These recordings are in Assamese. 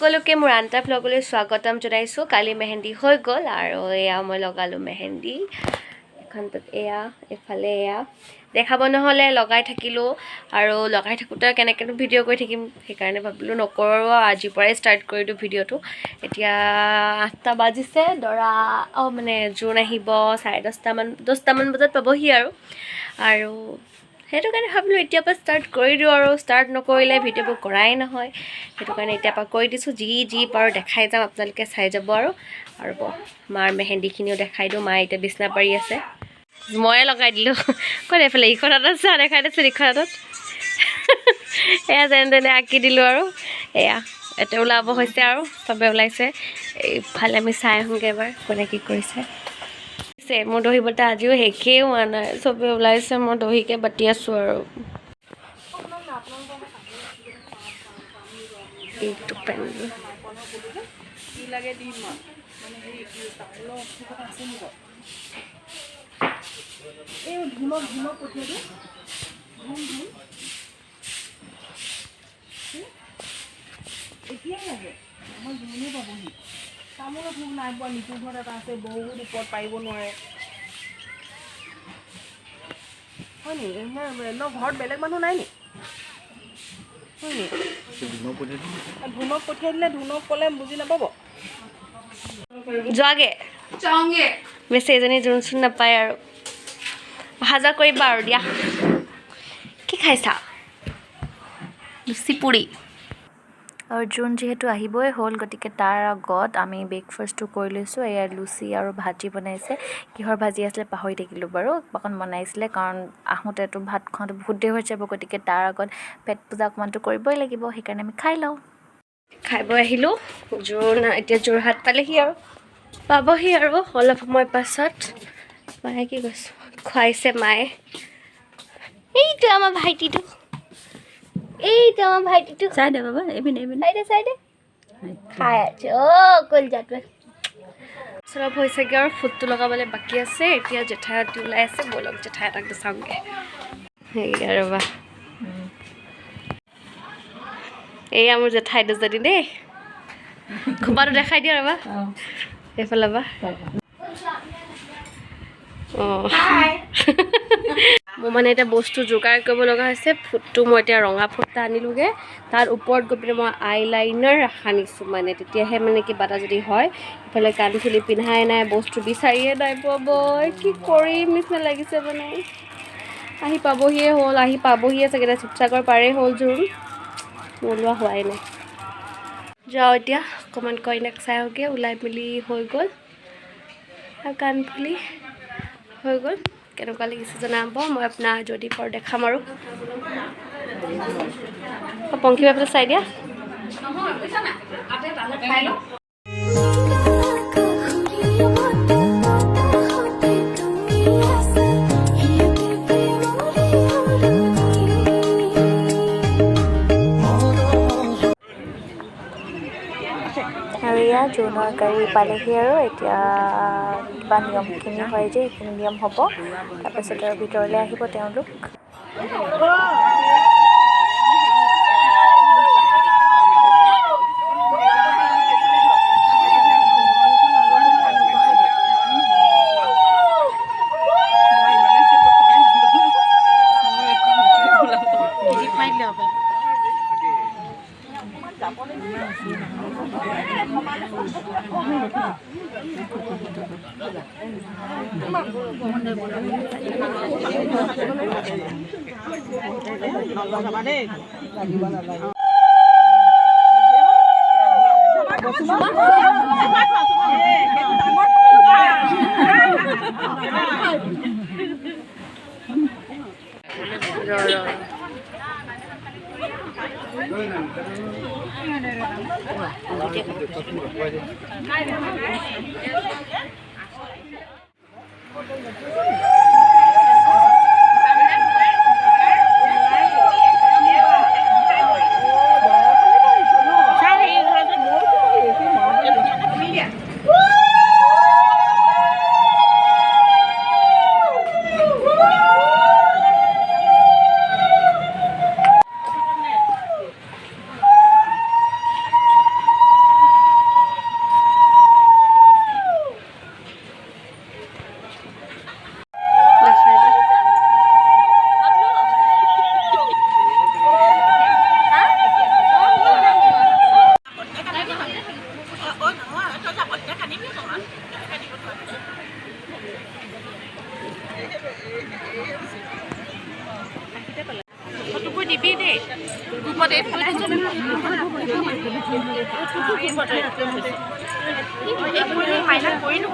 সকলোকে মোৰ আন এটা ভ্লগলৈ স্বাগতম জনাইছোঁ। কালি মেহেন্দি হৈ গ'ল আৰু এয়া মই লগালোঁ মেহেন্দি এখনটোত, এয়া এফালে এয়া দেখাব নহ'লে লগাই থাকিলোঁ আৰু লগাই থাকোঁতে কেনেকৈনো ভিডিঅ' কৰি থাকিম, সেইকাৰণে ভাবিলোঁ নকৰোঁ আৰু আজিৰ পৰাই ষ্টাৰ্ট কৰি দিওঁ ভিডিঅ'টো। এতিয়া 8টা বাজিছে, দৰা মানে জোৰোণ আহিব 10:30মান বজাত পাবহি আৰু সেইটো কাৰণে ভাবিলোঁ এতিয়াৰ পৰা ষ্টাৰ্ট কৰি দিওঁ আৰু ষ্টাৰ্ট নকৰিলে ভিডিঅ'বোৰ কৰাই নহয়, সেইটো কাৰণে এতিয়াৰ পৰা কৰি দিছোঁ। যি পাৰোঁ দেখাই যাম, আপোনালোকে চাই যাব আৰু মাৰ মেহেন্দিখিনিও দেখাই দিওঁ। মায়ে এতিয়া বিচনা পাৰি আছে, ময়ে লগাই দিলোঁ। ক'ত এইফালে ইখন হাতত চা দেখাই দিছোঁ, ইখন হাতত এয়া যেনে তেনে আঁকি দিলোঁ আৰু এয়া ইয়াতে ওলাব হৈছে আৰু চবে ওলাইছে। এইফালে আমি চাই আহোঁগৈ এবাৰ কোনে কি কৰিছে। মোৰ দহি বটা আজিও শেষেই হোৱা নাই, চবে ওলাইছে, মই দহিকে বাতি আছোঁ আৰু এইটো পেণ্ট এতিয়াই লাগে আমাৰ জোৰোণে পাবহি। তামোলৰ ভোগ নাই পোৱা, নিতু ঘৰত এটা আছে, বহুত ওপৰত পাৰিব নোৱাৰে। হয় নি? ঘৰত বেলেগ মানুহ নাই নি? হয় নি? ধুনক পঠিয়াই দিলে, ধুনক ক'লে বুজি নাপাব। যোৱাগে বেছি এজনী জোৰোণ চোন নাপায় আৰু অহা যোৱা কৰিবা আৰু দিয়া। কি খাইছা? লুচি পুৰি। আৰু জোৰোণ যিহেতু আহিবই হ'ল, গতিকে তাৰ আগত আমি ব্ৰেকফাষ্টটো কৰি লৈছোঁ। এয়া লুচি আৰু ভাজি বনাইছে। কিহৰ ভাজি আছিলে পাহৰি থাকিলোঁ বাৰু, অকণ বনাইছিলে, কাৰণ আহোঁতেতো ভাত খাওঁতে বহুত দেৰি হৈ যাব, গতিকে তাৰ আগত পেট পূজা অকণমানটো কৰিবই লাগিব, সেইকাৰণে আমি খাই লওঁ। খাই বৈ আহিলোঁ, জোৰোণ এতিয়া যোৰহাট পালেহি আৰু পাবহি আৰু অলপ সময় পাছত। মায়ে কি কৈছে, খুৱাইছে মায়ে। এইটো আমাৰ ভাইটিটো চাই দে বাবা, চাই দে খাই আছে কলজাটো চব হৈছেগৈ আৰু ফুটটো লগাবলৈ বাকী আছে। এতিয়া জেঠাইহঁতি ওলাই আছে, ব'লক জেঠাই এটাক চাওঁগৈ। সেয়া ৰ'বা, এয়া মোৰ জেঠাই দুজনী দেই, খোপাটো দেখাই দিয়া ৰ'বা, এইফালে বা অঁ মোৰ মানে এতিয়া বস্তু যোগাৰ কৰিব লগা হৈছে। ফুটটো মই এতিয়া ৰঙা ফুট এটা আনিলোঁগৈ, তাৰ ওপৰত গৈ পিনে মই আইলাইনাৰ সানিছোঁ, মানে তেতিয়াহে মানে কিবা এটা যদি হয়। ইফালে কাণফুলি পিন্ধাই নাই, বস্তু বিচাৰিয়ে নাই পোৱা, কি কৰিম নিচিনা লাগিছে। মানে আহি পাবহিয়ে চাগে, এতিয়া শিৱসাগৰ পাৰেই হ'ল জোৰোণ, ওলোৱা হোৱাই নাই। যাওঁ এতিয়া অকণমান কইনাক চাই আহোঁগৈ। ওলাই মেলি হৈ গ'ল আৰু কাণফুলি হৈ গ'ল। কেনেকুৱা লাগিছে জনাব, মই আপোনাৰ যদি পাৰোঁ দেখাম আৰু পংখী বাবুলৈ চাই দিয়া। আৰু এয়া জোৰোণৰ গাড়ী পালেহি আৰু এতিয়া কিবা নিয়মখিনি হয় যে এইখিনি নিয়ম হ'ব, তাৰপিছত আৰু ভিতৰলৈ আহিব তেওঁলোক। ফাইনেল কৰিলোঁ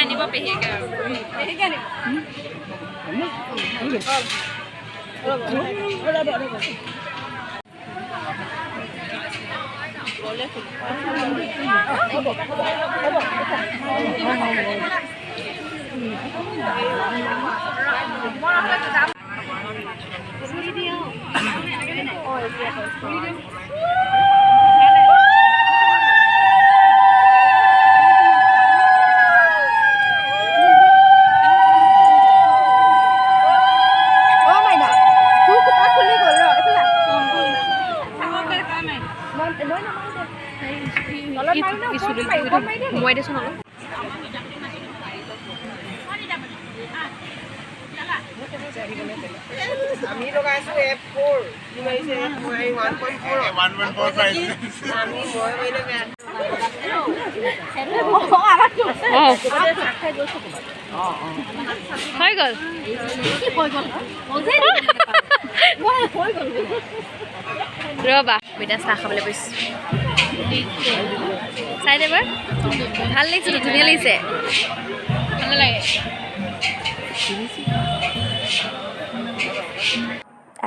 আনিব পেহীকে আৰু পেহীকে আনিব সোমোৱাই দিছোঁ অলপ আমি লগাইছোঁ F4 কি মাৰিছে F4 1.4 আমি মই মাৰিলে বেয়া হৈ গ'ল ৰ'বা বিটা চাহ খাবলৈ গৈছোঁ চাই দে এবাৰ ভাল লাগিছে ধুনীয়া লাগিছে ভাল লাগে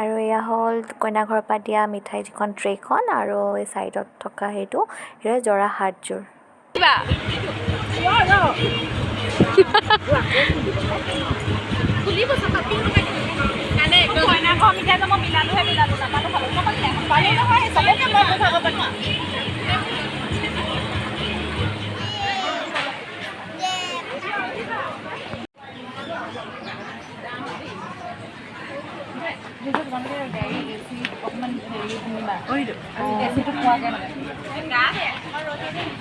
আৰু এয়া হ'ল কইনা ঘৰৰ পৰা দিয়া মিঠাই যিখন ট্ৰেখন আৰু এই চাইডত থকা সেইটো জৰা হাতযোৰ কিবা কইনা ঘৰ মিঠাই মই মিলালোহে মিলালো নাপালো পানী নহয় চবকে মই কথা ক'ব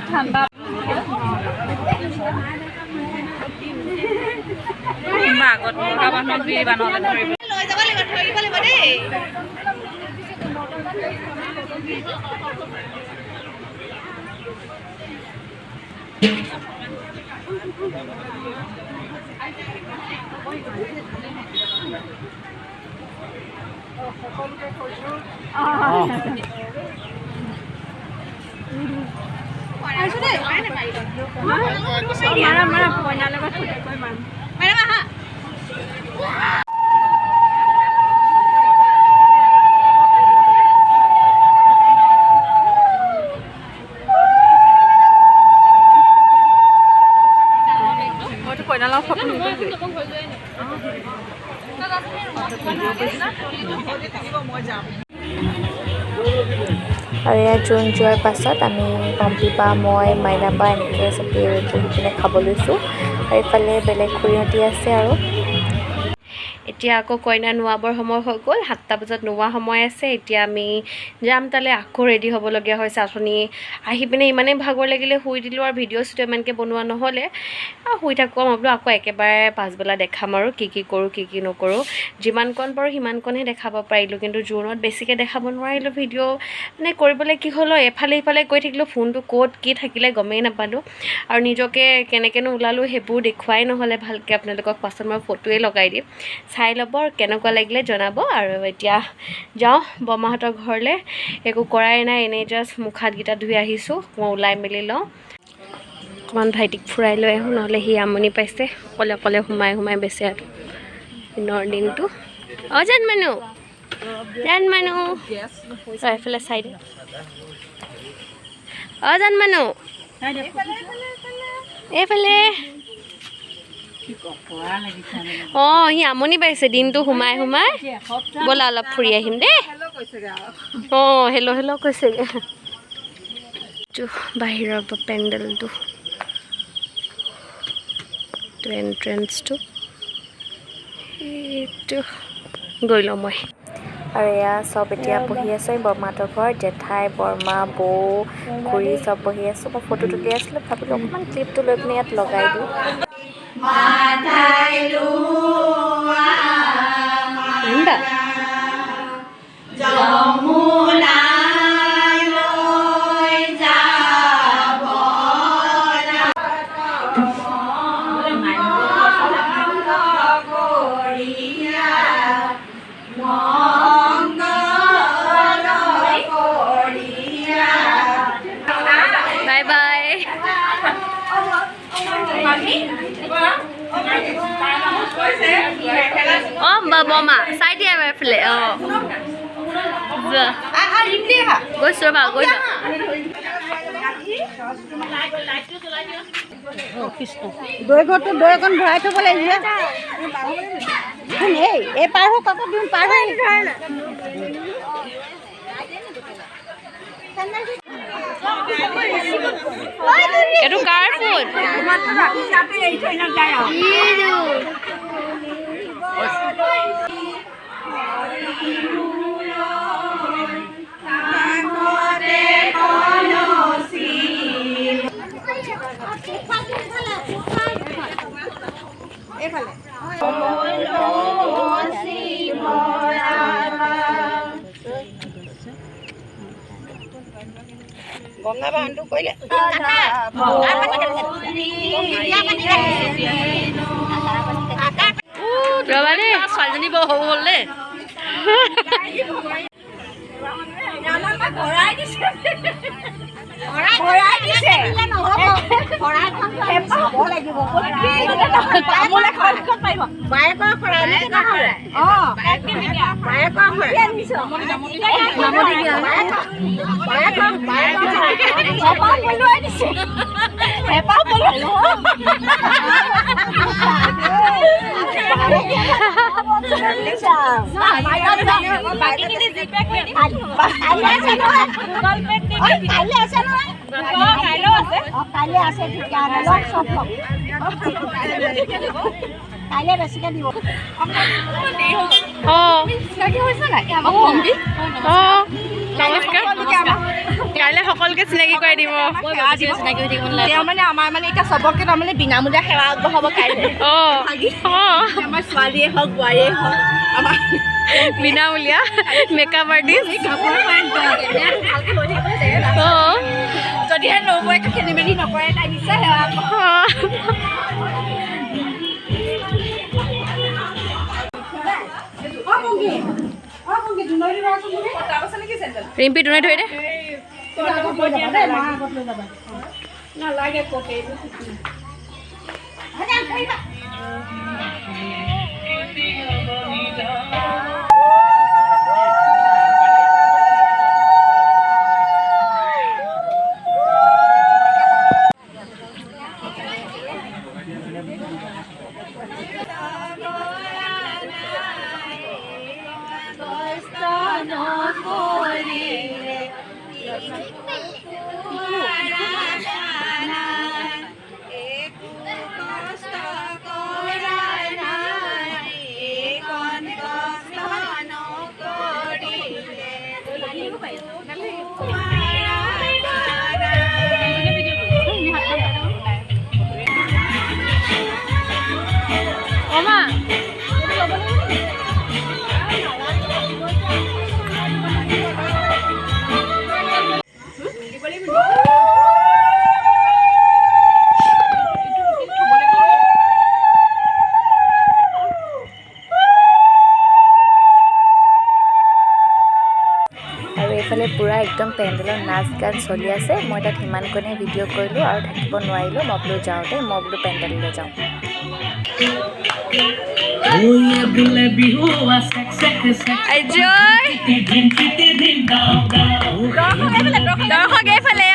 ঠাণ্ডা আগত মুৰ্গা মানুহক দি বানলে ধৰিব লৈ যাব লাগিব ধৰি দিব লাগিব দেই আৰু এয়া জোৰোণ যোৱাৰ পাছত আমি পম্পীবা মই মাইনাবা এনেকৈ চবেই বহি পিনে খাব লৈছোঁ আৰু এইফালে বেলেগ খুৰীহঁতি আছে আৰু এতিয়া আকৌ কইনা নোৱাবৰ সময় হৈ গ'ল 7টা বজাত নোৱা সময় আছে এতিয়া আমি যাম তালৈ আকৌ ৰেডি হ'বলগীয়া হৈছে অথনি আহি পিনে ইমানেই ভাগৰ লাগিলে শুই দিলোঁ আৰু ভিডিঅ' চিডিঅ' ইমানকৈ বনোৱা নহ'লে শুই থাকোঁ মই বোলো আকৌ একেবাৰে পাছবেলা দেখাম আৰু কি কৰোঁ কি নকৰোঁ যিমানকণ পাৰোঁ সিমানকণহে দেখাব পাৰিলোঁ কিন্তু জোৰোণত বেছিকৈ দেখাব নোৱাৰিলোঁ ভিডিঅ' মানে কৰিবলৈ কি হ'লো এফালে ইফালে গৈ থাকিলোঁ ফোনটো ক'ত কি থাকিলে গমেই নাপালোঁ আৰু নিজকে কেনেকৈনো ওলালোঁ সেইবোৰ দেখুৱাই নহ'লে ভালকৈ আপোনালোকক পাছত মই ফটোৱে লগাই দিম চাই ল'ব আৰু কেনেকুৱা লাগিলে জনাব আৰু এতিয়া যাওঁ বৰমাহঁতৰ ঘৰলৈ একো কৰাই নাই এনেই জাষ্ট মুখ হাতকেইটা ধুই আহিছোঁ মই ওলাই মেলি লওঁ অকণমান ভাইটিক ফুৰাই লৈ আহোঁ নহ'লে সি আমনি পাইছে অকলে অকলে সোমাই বেচেৰাটো দিনৰ দিনটো জান মানুহ এইফালে চাই দে জান মানুহ এইফালে সি আমনি পাইছে দিনটো সোমাই ব'লা অলপ ফুৰি আহিম দেই হেল্ল' কৈছেগৈ বাহিৰৰ পেণ্ডেলটো এণ্ট্ৰেঞ্চটো এইটো গৈ লওঁ মই আৰু এয়া চব এতিয়া বহি আছে বৰমাহঁতৰ ঘৰত জেঠাই বৰমা বৌ খুৰী চব বহি আছোঁ মই ফটো তুলি আছিলোঁ ভাবিলোঁ অকণমান ক্লিপটো লৈ পিনে ইয়াত লগাই দিওঁ বাই বাই অঁ বৰমা চাই দিয়া এফালে অঁ গৈছোঁ ৰ'বা গৈ যোৱা দৈ ঘৰটো দৈ অকণ ভৰাই থ'ব লাগিব এই পাৰ হওক আকৌ দিম পাৰ হৈ এইটো কাৰ ফোন গংগা বাহনটো কৰিলে ৰ'বা দেই ছোৱালীজনী বৰ সৰু হ'ল দেই কাইলৈ বেছিকে দিব কাইলৈ সকলোকে চিনাকি কৰাই দিব তেওঁ মানে আমাৰ মানে এতিয়া চবকে তাৰমানে বিনামূলীয়া সেৱা আগবঢ়াব কাইলৈ আমাৰ ছোৱালীয়ে হওক বোৱাৰীয়ে হওক আমাৰ বিনামূলীয়া মেকআপ আৰ্টিষ্ট যদিহে নবৌৱে খেলি মেলি নকৰে তাই নিশ্চয় সেৱা ৰিম্পি তুনাই থৈ দে নালাগে ক'তে এইফালে পুৰা একদম পেণ্ডেলৰ নাচ গান চলি আছে মই তাত সিমানকণে ভিডিঅ' কৰিলোঁ আৰু থাকিব নোৱাৰিলোঁ মই বোলো যাওঁতে মই বোলো পেণ্ডেললৈ যাওঁ দৰ্শক এইফালে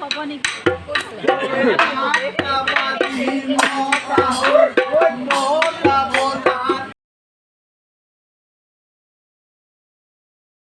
হ'ব নেকি